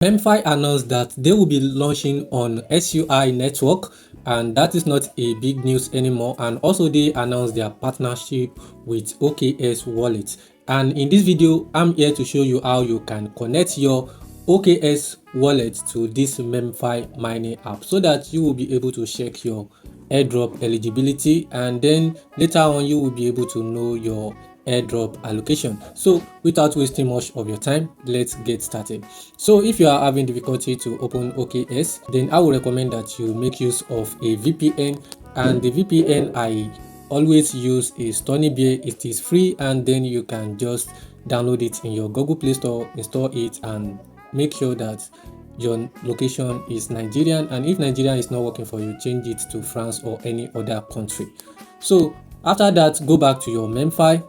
MemeFi announced that they will be launching on Sui Network, and that is not a big news anymore. And also they announced their partnership with OKX Wallet. And in this video, I'm here to show you how you can connect your OKX Wallet to this MemeFi Mining app so that you will be able to check your airdrop eligibility, and then later on you will be able to know your airdrop allocation. So without wasting much of your time, let's get started. So if you are having difficulty to open OKX, then I would recommend that you make use of a VPN, and the VPN I always use is Bear. It is free, and then you can just download it in your Google Play Store, install it, and make sure that your location is Nigerian, and if Nigeria is not working for you, change it to France or any other country. So after that, go back to your MemeFi,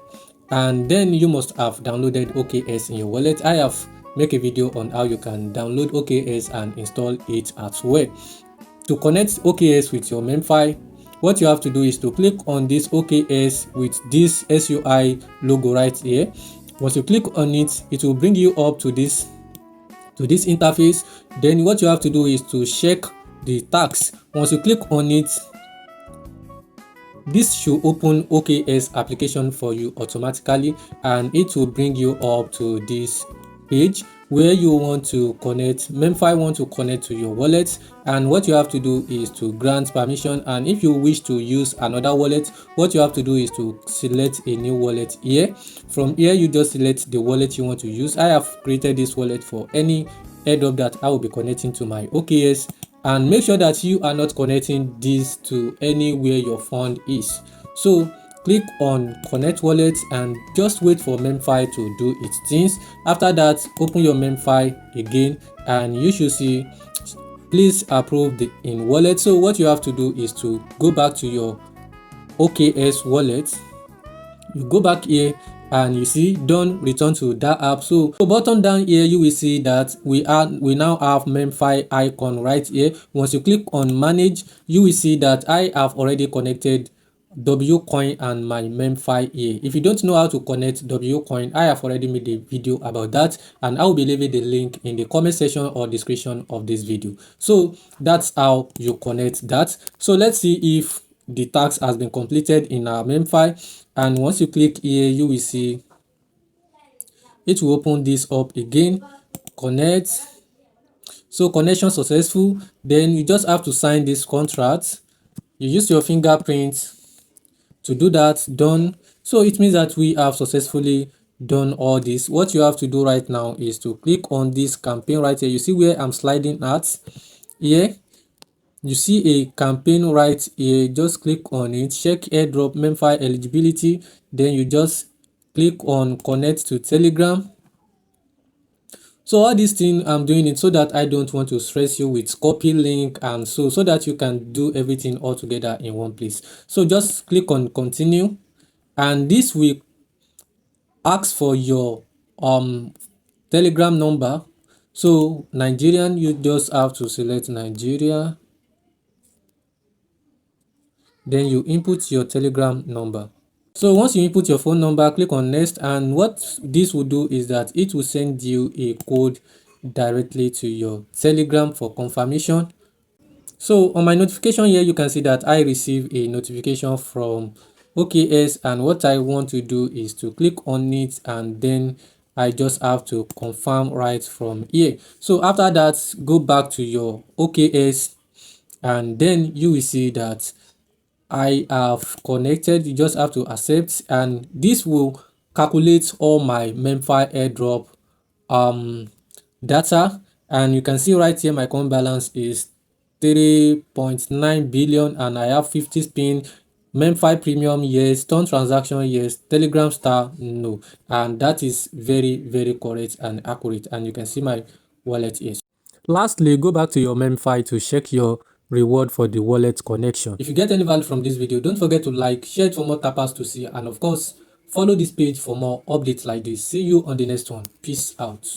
and then you must have downloaded OKX in your wallet. I have made a video on how you can download OKX and install it as well. To connect OKX with your MemeFi, what you have to do is to click on this OKX with this SUI logo right here. Once you click on it, it will bring you up to this interface. Then what you have to do is to check the tax. Once you click on it, this should open OKX application for you automatically, and it will bring you up to this page where you want to connect MemeFi want to connect to your wallet. And what you have to do is to grant permission, and if you wish to use another wallet, what you have to do is to select a new wallet here. From here, you just select the wallet you want to use. I have created this wallet for any airdrop that I will be connecting to my OKX, and make sure that you are not connecting this to anywhere your fund is. So click on connect wallet and just wait for MemeFi to do its things. After that, open your MemeFi again, and you should see please approve the in wallet. So what you have to do is to go back to your OKX wallet. You go back here and you see done, return to that app. So bottom down here you will see that we now have MemeFi icon right here. Once you click on manage, you will see that I have already connected Wcoin and my MemeFi here. If you don't know how to connect Wcoin, I have already made a video about that, and I will be leaving the link in the comment section or description of this video. So that's how you connect that. So let's see if the task has been completed in our MemeFi. And once you click here, you will see it will open this up again. Connect. So connection successful. Then you just have to sign this contract. You use your fingerprint to do that. Done. So it means that we have successfully done all this. What you have to do right now is to click on this campaign right here. You see where I'm sliding at here. You see a campaign right here. Just click on it, check airdrop MemeFi eligibility, then you just click on connect to Telegram. So all these things I'm doing it so that I don't want to stress you with copy link, and so that you can do everything all together in one place. So just click on continue, and this will ask for your Telegram number. So Nigerian, you just have to select Nigeria. Then you input your Telegram number. So once you input your phone number, click on next, and what this will do is that it will send you a code directly to your Telegram for confirmation. So on my notification here, you can see that I receive a notification from OKX, and what I want to do is to click on it, and then I just have to confirm right from here. So after that, go back to your OKX, and then you will see that I have connected. You just have to accept, and this will calculate all my MemeFi airdrop data, and you can see right here my coin balance is 3.9 billion, and I have 50 spin. MemeFi premium, yes. Turn transaction, yes. Telegram star, no. And that is very correct and accurate, and you can see my wallet is. Lastly, go back to your MemeFi to check your reward for the wallet connection. If you get any value from this video, don't forget to like, share it for more tappers to see, and of course follow this page for more updates like this. See you on the next one. Peace out.